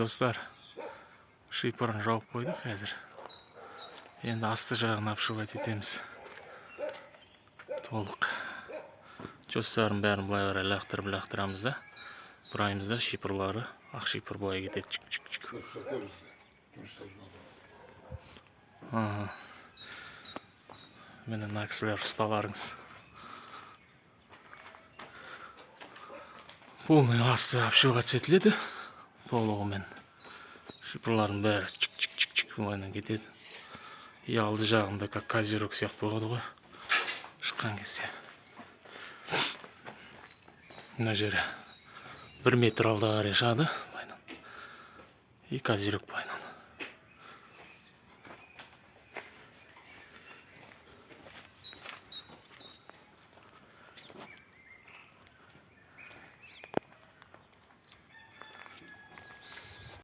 Dostlar, шипырын жауып қойдық қазір. Енді асты жағын обшивать етеміз. Толық. Жостарын бәрін былай қарай лақтырамыз да. Бұраймыз да шипырлары. Ақ шипыр былай кетеді. Чик-чик-чик. Мені мына кісілер ұсталарыңыз. Полный асты обшивать етіледі. Толығымен. Шипырлардың бәрі чик-чик-чик былайынан кетеді. И алды жағында как козерог сияқты болады ғой. Шыққан кезде. Мына жері 1 метр алда қарай шығады. И козерог былайынан.